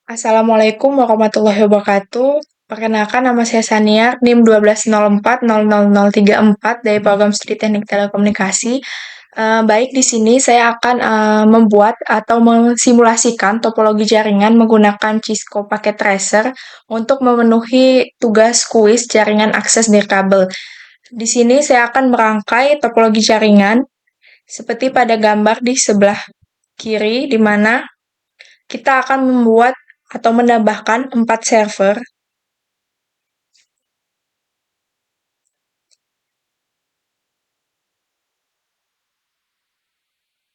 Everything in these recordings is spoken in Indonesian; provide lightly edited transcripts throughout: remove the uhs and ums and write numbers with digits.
Assalamualaikum warahmatullahi wabarakatuh. Perkenalkan nama saya Sania, NIM 120400034 dari program Studi Teknik Telekomunikasi. Baik, di sini saya akan membuat atau mensimulasikan topologi jaringan menggunakan Cisco Packet Tracer untuk memenuhi tugas kuis jaringan akses nirkabel. Di sini saya akan merangkai topologi jaringan seperti pada gambar di sebelah kiri, di mana kita akan membuat atau menambahkan 4 server,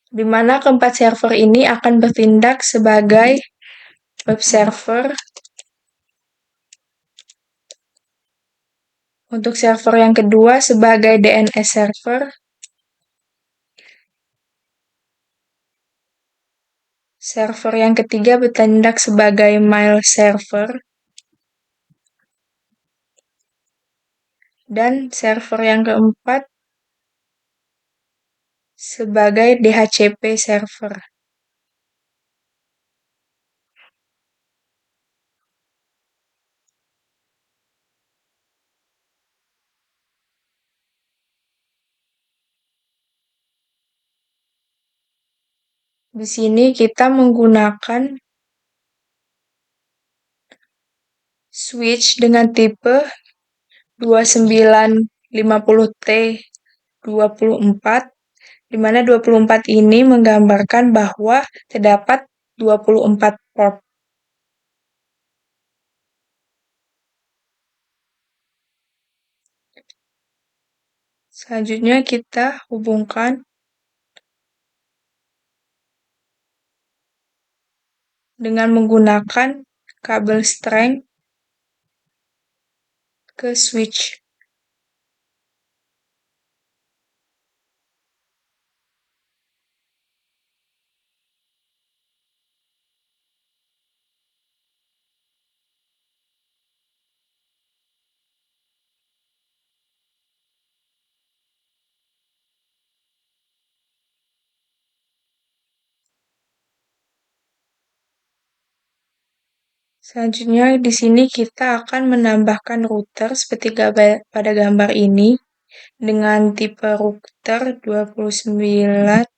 di mana keempat server ini akan bertindak sebagai web server. Untuk server yang kedua sebagai DNS server. Server yang ketiga bertindak sebagai mail server. Dan server yang keempat sebagai DHCP server. Di sini kita menggunakan switch dengan tipe 2950T24, di mana 24 ini menggambarkan bahwa terdapat 24 port. Selanjutnya kita hubungkan dengan menggunakan kabel strength ke switch. Selanjutnya di sini kita akan menambahkan router seperti pada gambar ini dengan tipe router 292811.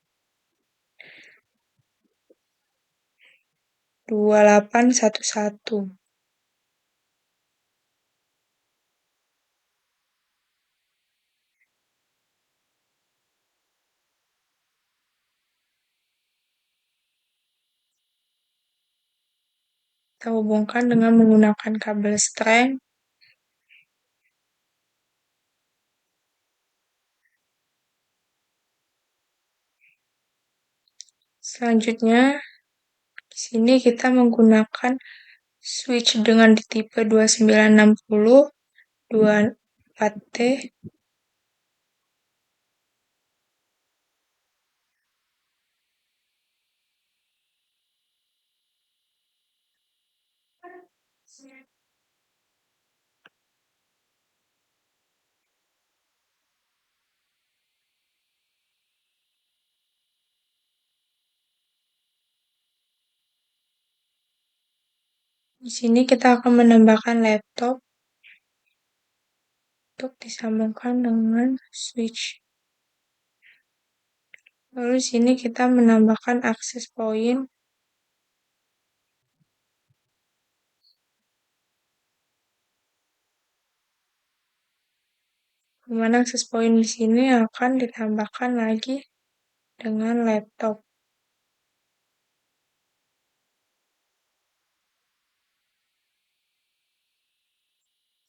Kita hubungkan dengan menggunakan kabel strength. Selanjutnya di sini kita menggunakan switch dengan tipe 2960 24T. Di sini kita akan menambahkan laptop untuk disambungkan dengan switch. Lalu di sini kita menambahkan akses point. Di mana akses point di sini akan ditambahkan lagi dengan laptop.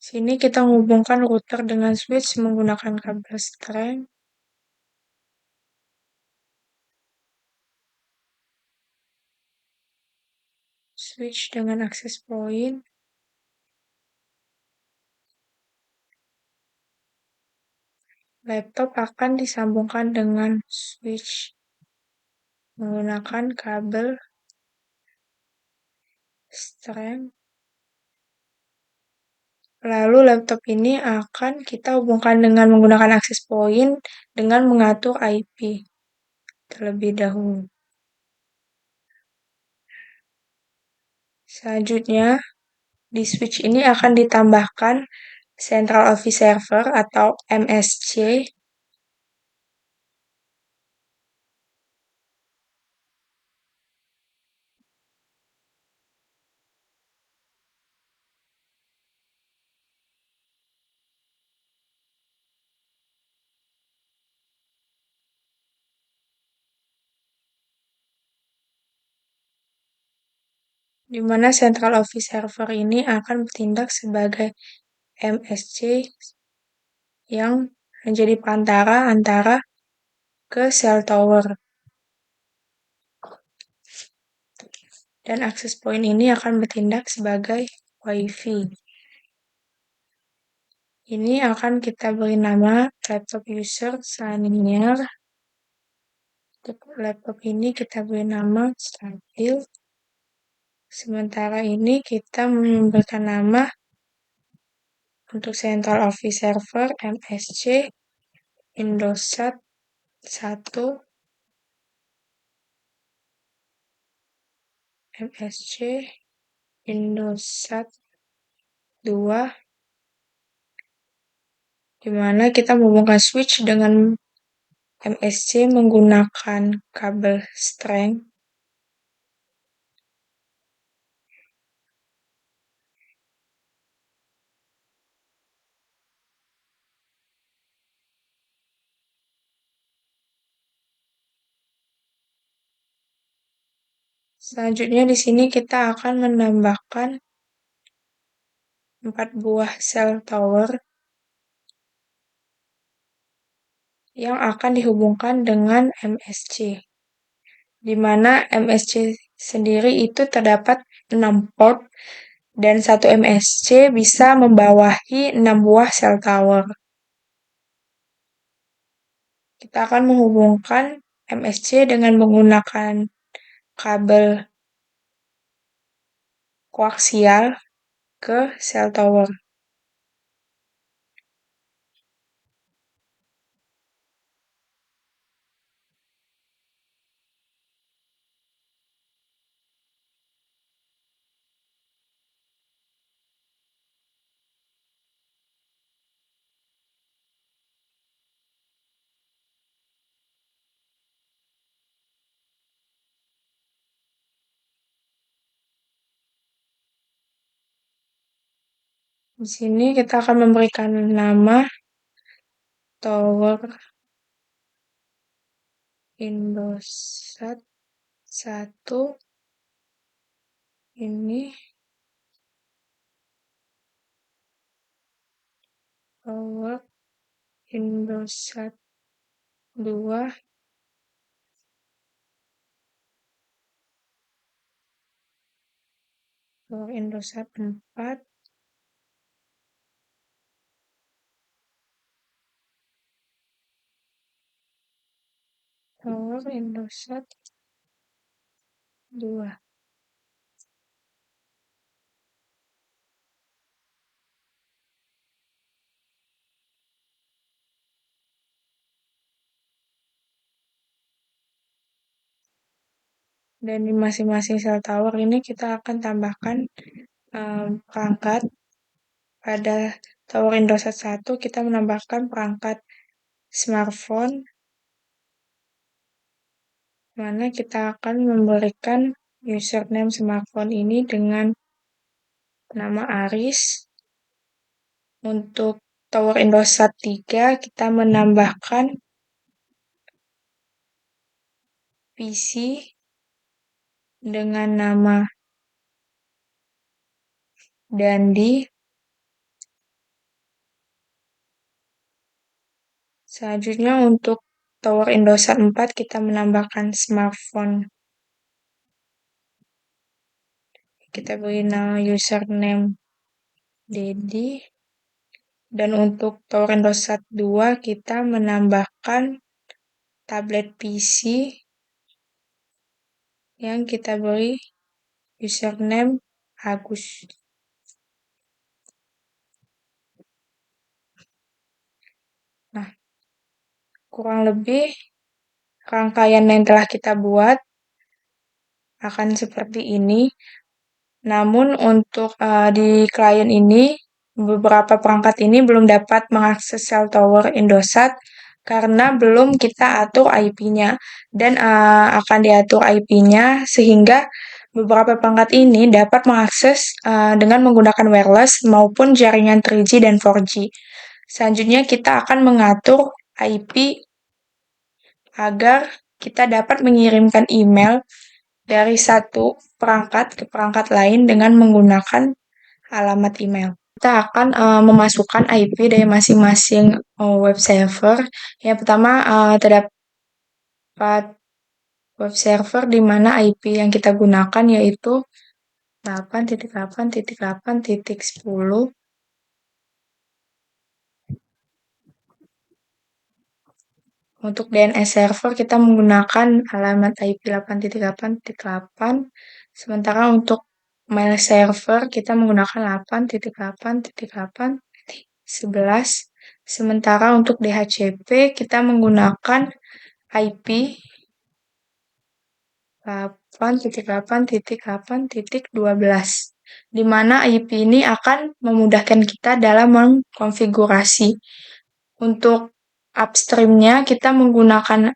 Sini kita menghubungkan router dengan switch menggunakan kabel strength. Switch dengan akses point. Laptop akan disambungkan dengan switch menggunakan kabel strength. Lalu laptop ini akan kita hubungkan dengan menggunakan akses point dengan mengatur IP terlebih dahulu. Selanjutnya, di switch ini akan ditambahkan Central Office Server atau MSC, di mana Central Office Server ini akan bertindak sebagai MSC yang menjadi perantara antara ke cell tower. Dan access point ini akan bertindak sebagai WiFi. Ini akan kita beri nama laptop user. Selanjutnya, untuk laptop ini kita beri nama stabil. Sementara ini kita memberikan nama untuk Central Office Server MSC Indosat 1, MSC Indosat 2, di mana kita menghubungkan switch dengan MSC menggunakan kabel strength. Selanjutnya di sini kita akan menambahkan 4 buah cell tower yang akan dihubungkan dengan MSC, di mana MSC sendiri itu terdapat 6 port dan satu MSC bisa membawahi 6 buah cell tower. Kita akan menghubungkan MSC dengan menggunakan kabel koaksial ke cell tower. Di sini kita akan memberikan nama tower Indosat 1 ini, tower Indosat 2, tower Indosat 4, tower Indosat 2. Dan di masing-masing cell tower ini kita akan tambahkan perangkat. Pada tower Indosat 1 kita menambahkan perangkat smartphone, mana kita akan memberikan username smartphone ini dengan nama Aris. Untuk tower Indosat 3 kita menambahkan PC dengan nama Dandi. Selanjutnya untuk tower Indosat 4 kita menambahkan smartphone. Kita beri nama username Dedi. Dan untuk tower Indosat 2 kita menambahkan tablet PC yang kita beri username Agus. Nah, kurang lebih rangkaian yang telah kita buat akan seperti ini. Namun untuk di klien ini, beberapa perangkat ini belum dapat mengakses cell tower Indosat karena belum kita atur IP-nya dan akan diatur IP-nya sehingga beberapa perangkat ini dapat mengakses dengan menggunakan wireless maupun jaringan 3G dan 4G. Selanjutnya kita akan mengatur IP agar kita dapat mengirimkan email dari satu perangkat ke perangkat lain dengan menggunakan alamat email. Kita akan memasukkan IP dari masing-masing web server. Yang pertama terdapat web server di mana IP yang kita gunakan yaitu 8.8.8.10. Untuk DNS server kita menggunakan alamat IP 8.8.8. Sementara untuk mail server kita menggunakan 8.8.8.11. Sementara untuk DHCP kita menggunakan IP 8.8.8.12, di mana IP ini akan memudahkan kita dalam mengkonfigurasi. Untuk upstreamnya kita menggunakan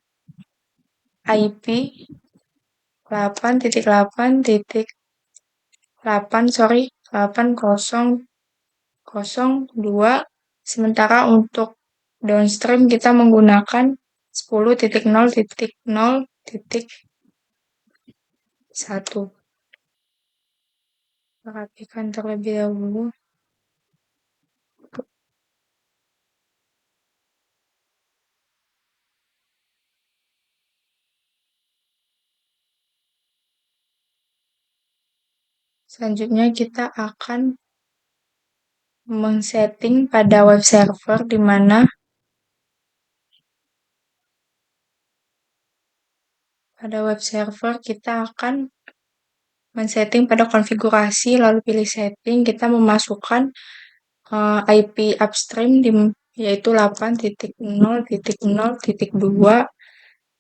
IP 8.8.8.2. Sementara untuk downstream kita menggunakan 10.0.0.1. Perhatikan terlebih dahulu. Selanjutnya kita akan men-setting pada web server di mana pada web server kita akan men-setting pada konfigurasi lalu pilih setting, kita memasukkan IP upstream yaitu 8.0.0.2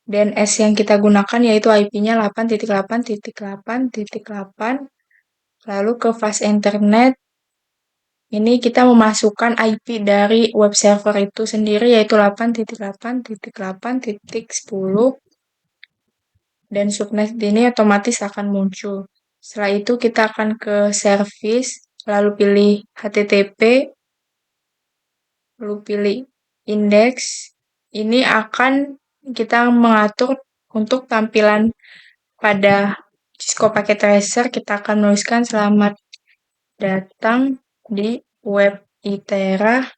dan S yang kita gunakan yaitu IP-nya 8.8.8.8. Lalu ke fast internet ini kita memasukkan IP dari web server itu sendiri yaitu 8.8.8.10 dan subnet ini otomatis akan muncul. Setelah itu kita akan ke service, lalu pilih HTTP, lalu pilih index. Ini akan kita mengatur untuk tampilan pada Cisco Packet Tracer, kita akan menuliskan selamat datang di web ITERA.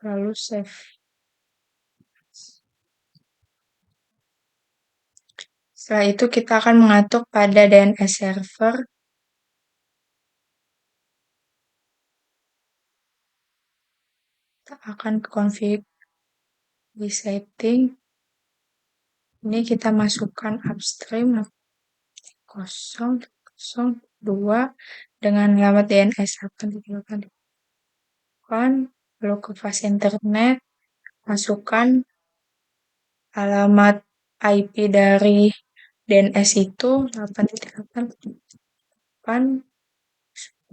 Lalu save. Setelah itu kita akan mengatur pada DNS server. Kita akan ke config di setting. Ini kita masukkan upstream 002 dengan alamat DNS 8.8. Lalu ke fast internet, masukkan alamat IP dari DNS itu 8.8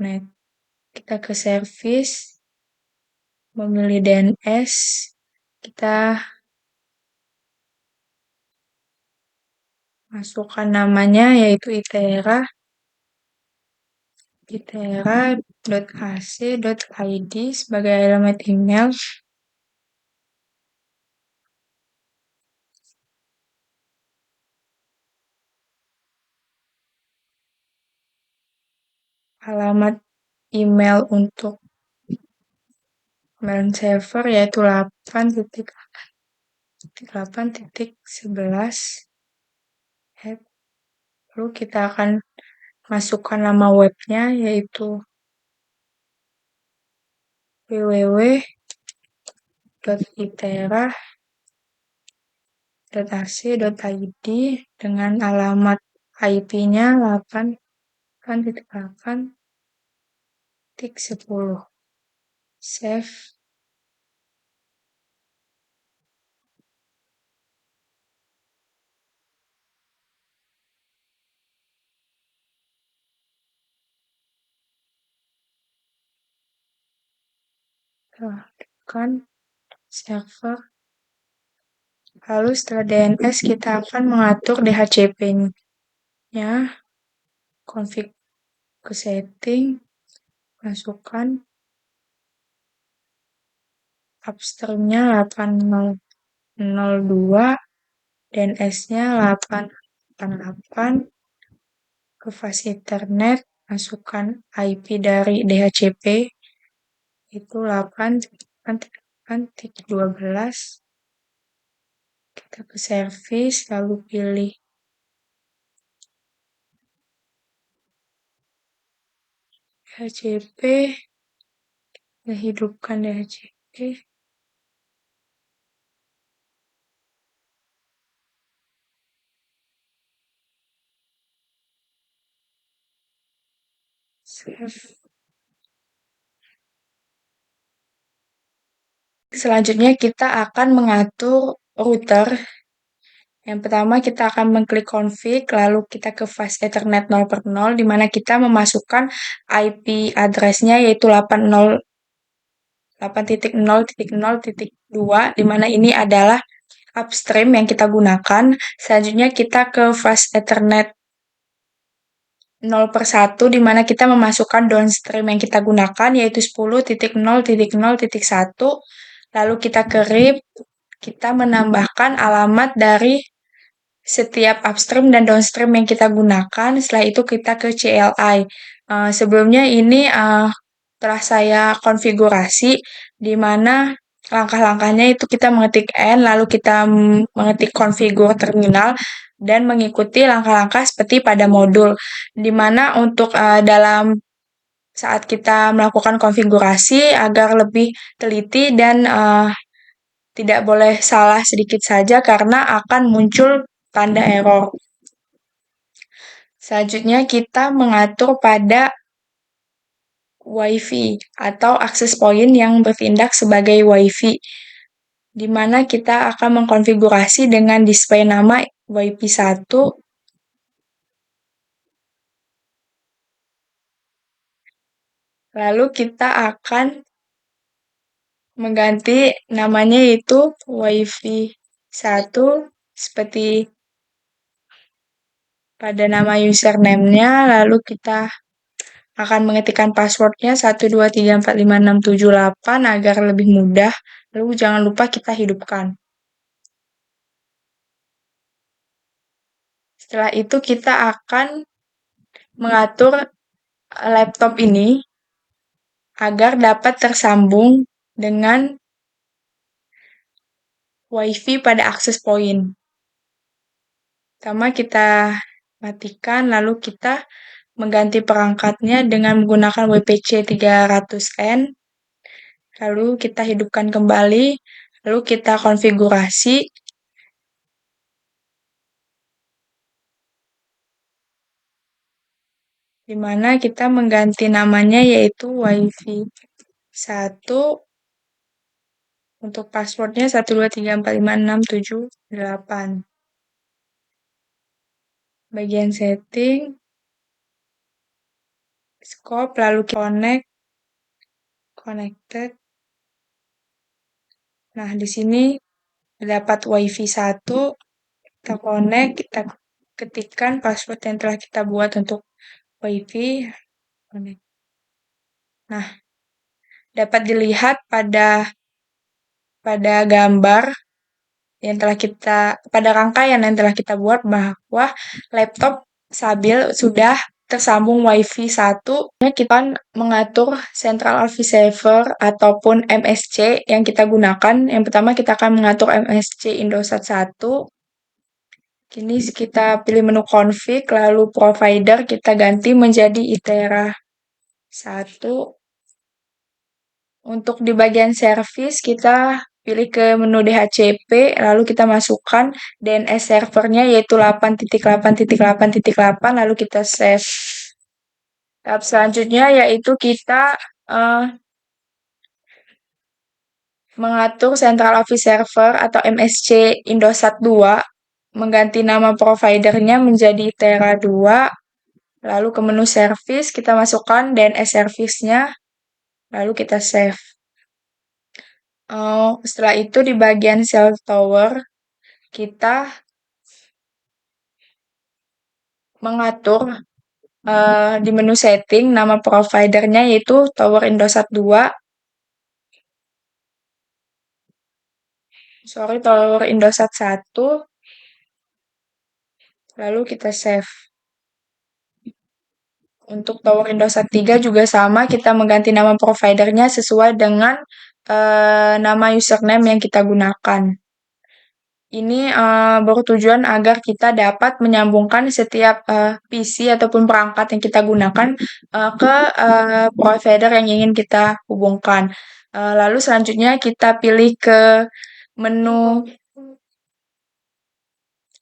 net. Kita ke service, memilih DNS, kita masukkan namanya yaitu itera.ac.id sebagai alamat email. Alamat email untuk mail server yaitu 8.8.11. Lalu kita akan masukkan nama webnya yaitu www.itera.ac.id dengan alamat IP-nya 8.8.10. Save. Aktifkan server. Lalu setelah DNS kita akan mengatur DHCP-nya. Config ke setting, masukkan upstream-nya 8002, DNS-nya 888, ke fast Ethernet, masukkan IP dari DHCP, itu 8.8.12, kita ke service, lalu pilih DHCP, kita hidupkan DHCP, save. Selanjutnya kita akan mengatur router. Yang pertama kita akan mengklik config, lalu kita ke fast Ethernet 0/0, di mana kita memasukkan IP address-nya yaitu 8.0.0.2, di mana ini adalah upstream yang kita gunakan. Selanjutnya kita ke fast Ethernet 0/1, di mana kita memasukkan downstream yang kita gunakan yaitu 10.0.0.1. Lalu kita ke RIP, kita menambahkan alamat dari setiap upstream dan downstream yang kita gunakan. Setelah itu kita ke CLI. Sebelumnya ini telah saya konfigurasi, di mana langkah-langkahnya itu kita mengetik N, lalu kita mengetik konfigur terminal, dan mengikuti langkah-langkah seperti pada modul, di mana untuk dalam saat kita melakukan konfigurasi agar lebih teliti dan tidak boleh salah sedikit saja karena akan muncul tanda error. Selanjutnya kita mengatur pada WiFi atau akses point yang bertindak sebagai WiFi, di mana kita akan mengkonfigurasi dengan display nama WiFi 1, lalu kita akan mengganti namanya itu WiFi 1 seperti pada nama username-nya, lalu kita akan mengetikkan password-nya 123456678 agar lebih mudah. Lalu jangan lupa kita hidupkan. Setelah itu kita akan mengatur laptop ini agar dapat tersambung dengan WiFi pada akses point. Pertama kita matikan, lalu kita mengganti perangkatnya dengan menggunakan WPC 300N. Lalu kita hidupkan kembali, lalu kita konfigurasi, di mana kita mengganti namanya yaitu WiFi 1, untuk passwordnya 123456678. Bagian setting, scope, lalu connected. Nah, di sini terdapat WiFi 1, kita connect, kita ketikkan password yang telah kita buat untuk WiFi. Connect. Nah, dapat dilihat pada gambar yang telah kita, pada rangkaian yang telah kita buat bahwa laptop Sabil sudah tersambung WiFi 1. Kita mengatur Central Office Server ataupun MSC yang kita gunakan. Yang pertama kita akan mengatur MSC Indosat 1. Kini kita pilih menu config, lalu provider kita ganti menjadi Itera 1. Untuk di bagian service kita pilih ke menu DHCP, lalu kita masukkan DNS servernya yaitu 8.8.8.8, lalu kita save. Tahap selanjutnya yaitu kita mengatur Central Office Server atau MSC Indosat 2, mengganti nama providernya menjadi Itera 2, lalu ke menu service kita masukkan DNS service-nya, lalu kita save. Setelah itu di bagian cell tower, kita mengatur di menu setting nama providernya yaitu Tower Indosat 2, Tower Indosat 1, lalu kita save. Untuk Tower Indosat 3 juga sama, kita mengganti nama providernya sesuai dengan nama username yang kita gunakan. Ini bertujuan agar kita dapat menyambungkan setiap PC ataupun perangkat yang kita gunakan ke provider yang ingin kita hubungkan. Lalu selanjutnya kita pilih ke menu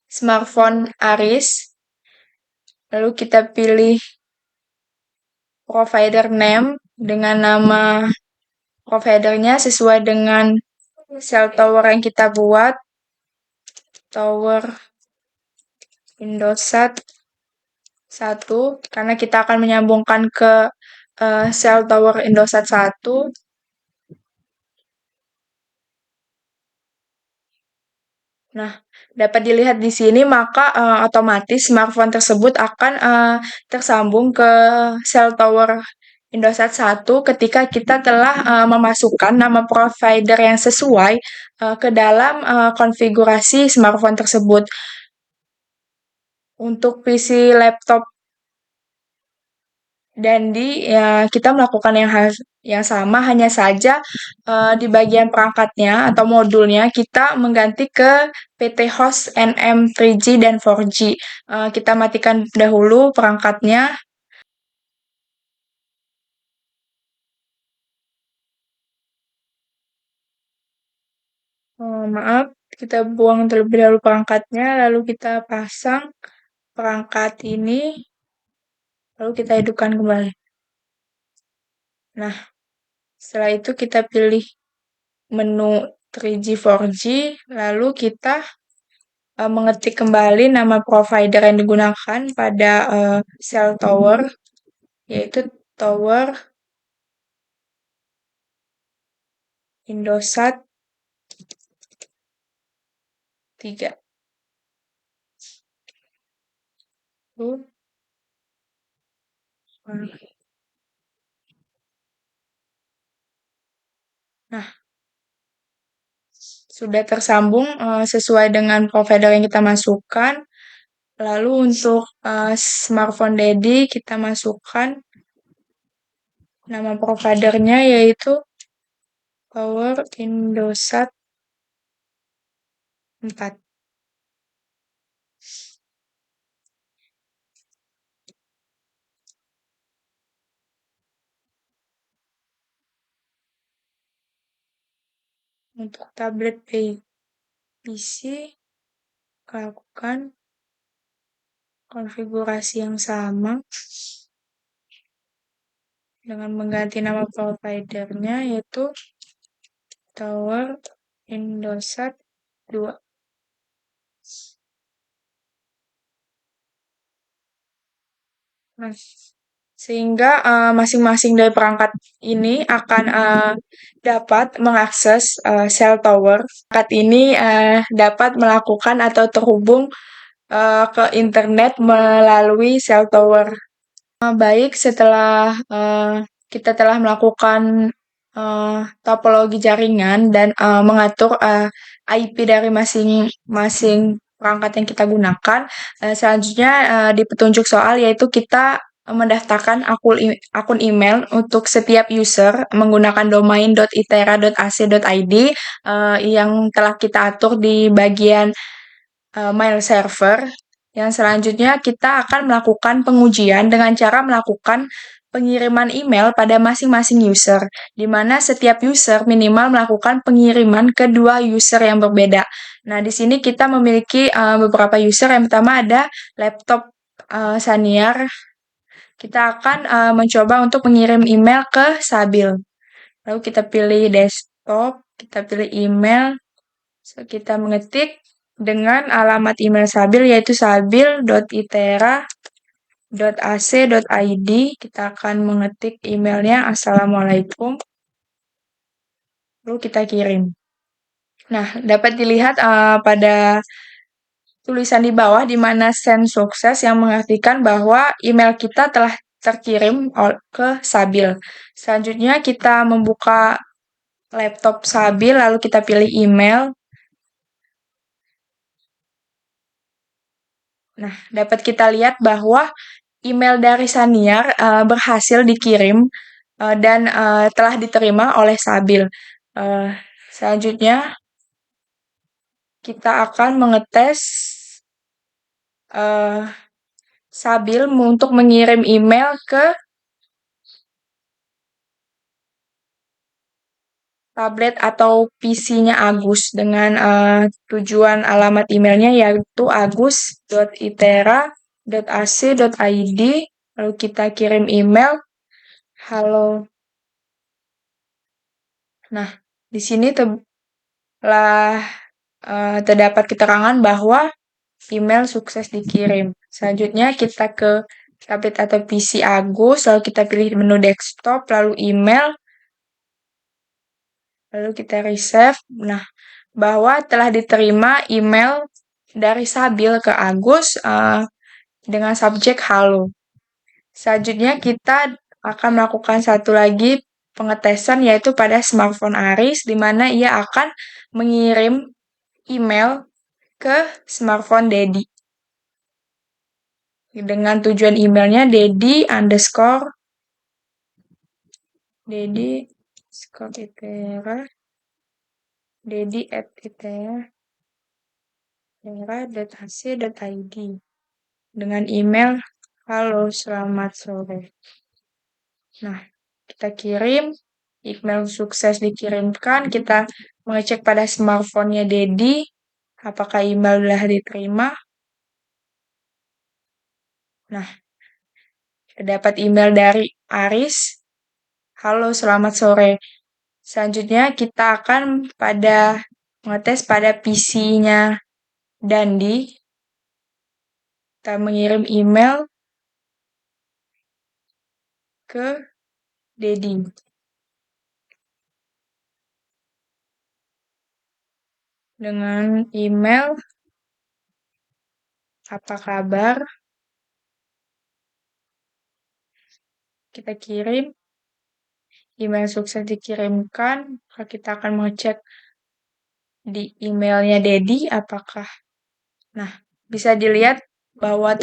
smartphone Aris. Lalu kita pilih provider name dengan nama providernya sesuai dengan cell tower yang kita buat. Tower Indosat 1, karena kita akan menyambungkan ke cell tower Indosat 1. Nah, dapat dilihat di sini maka otomatis smartphone tersebut akan tersambung ke cell tower Indosat 1 ketika kita telah memasukkan nama provider yang sesuai ke dalam konfigurasi smartphone tersebut. Untuk PC laptop dan kita melakukan yang sama, hanya saja di bagian perangkatnya atau modulnya kita mengganti ke PT host NM 3G dan 4G. Kita matikan dahulu perangkatnya. Maaf, kita buang terlebih dahulu perangkatnya, lalu kita pasang perangkat ini, lalu kita hidupkan kembali. Nah, setelah itu kita pilih menu 3G 4G, lalu kita mengetik kembali nama provider yang digunakan pada cell tower, yaitu Tower Indosat 3. Nah, sudah tersambung sesuai dengan provider yang kita masukkan. Lalu untuk smartphone Daddy kita masukkan nama providernya yaitu Tower Indosat 4. Untuk tablet PC, lakukan konfigurasi yang sama dengan mengganti nama providernya yaitu Tower Indosat 2. Nah, sehingga masing-masing dari perangkat ini akan dapat mengakses cell tower. Perangkat ini dapat melakukan atau terhubung ke internet melalui cell tower. Baik, setelah kita telah melakukan topologi jaringan dan mengatur IP dari masing-masing perangkat yang kita gunakan, selanjutnya di petunjuk soal yaitu kita mendaftarkan akun email untuk setiap user menggunakan domain .itera.ac.id yang telah kita atur di bagian mail server. Yang selanjutnya kita akan melakukan pengujian dengan cara melakukan pengiriman email pada masing-masing user, di mana setiap user minimal melakukan pengiriman ke dua user yang berbeda. Nah, di sini kita memiliki beberapa user. Yang pertama ada laptop Saniar. Kita akan mencoba untuk mengirim email ke Sabil. Lalu kita pilih desktop, kita pilih email, kita mengetik dengan alamat email Sabil yaitu sabil.itera.ac.id. Kita akan mengetik emailnya Assalamualaikum. lalu kita kirim. Nah, dapat dilihat pada tulisan di bawah di mana send sukses yang mengartikan bahwa email kita telah terkirim ke Sabil. Selanjutnya kita membuka laptop Sabil lalu kita pilih email. Nah, dapat kita lihat bahwa email dari Saniar berhasil dikirim dan telah diterima oleh Sabil. Eh, Selanjutnya kita akan mengetes eh, Sabil untuk mengirim email ke tablet atau PC-nya Agus dengan tujuan alamat emailnya yaitu agus.itera.ac.id, lalu kita kirim email halo. Nah, di sini telah terdapat keterangan bahwa email sukses dikirim. Selanjutnya kita ke tablet atau PC Agus, lalu kita pilih menu desktop, lalu email, lalu kita resave. Nah, bahwa telah diterima email dari Sabil ke Agus dengan subjek halo. Selanjutnya kita akan melakukan satu lagi pengetesan yaitu pada smartphone Aris di mana ia akan mengirim email ke smartphone Dedi. Dengan tujuan emailnya dedi_itera.ac.id dengan email halo selamat sore. Nah, kita kirim, email sukses dikirimkan, kita mengecek pada smartphone-nya Dedi apakah email sudah diterima. Nah, dapat email dari Aris. Halo, selamat sore. Selanjutnya kita akan mengetes pada PC-nya Dandi. Kita mengirim email ke Dedi dengan email apa kabar. Kita kirim, email sukses dikirimkan. Kita akan mengecek di emailnya Dedi apakah. Nah, bisa dilihat bahwa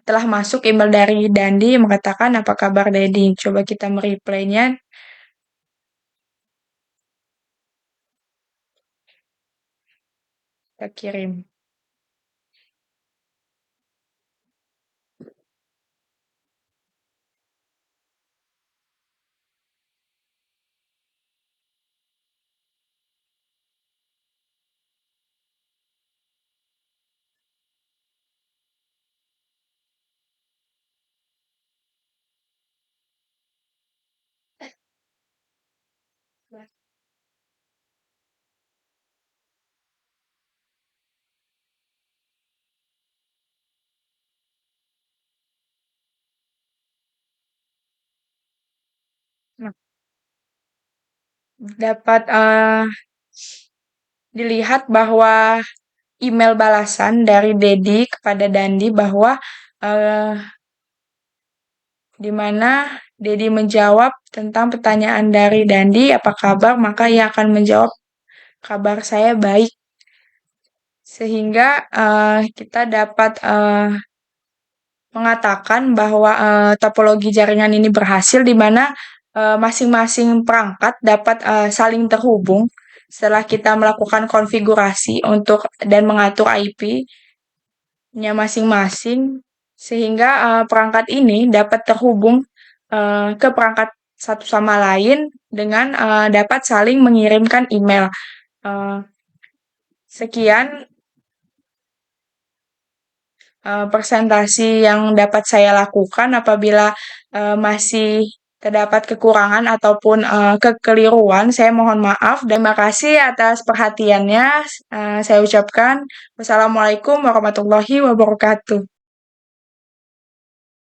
telah masuk email dari Dandi mengatakan apa kabar Dedi. Coba kita mereplaynya. Kita kirim. Nah, dapat dilihat bahwa email balasan dari Dedi kepada Dandi bahwa di mana Dedi menjawab tentang pertanyaan dari Dandi, apa kabar? Maka ia akan menjawab, kabar saya baik. Sehingga kita dapat mengatakan bahwa topologi jaringan ini berhasil di mana masing-masing perangkat dapat saling terhubung setelah kita melakukan konfigurasi untuk dan mengatur IP-nya masing-masing sehingga perangkat ini dapat terhubung ke perangkat satu sama lain dengan dapat saling mengirimkan email. Sekian presentasi yang dapat saya lakukan. Apabila masih terdapat kekurangan ataupun kekeliruan, saya mohon maaf. Terima kasih atas perhatiannya. Saya ucapkan wassalamualaikum warahmatullahi wabarakatuh.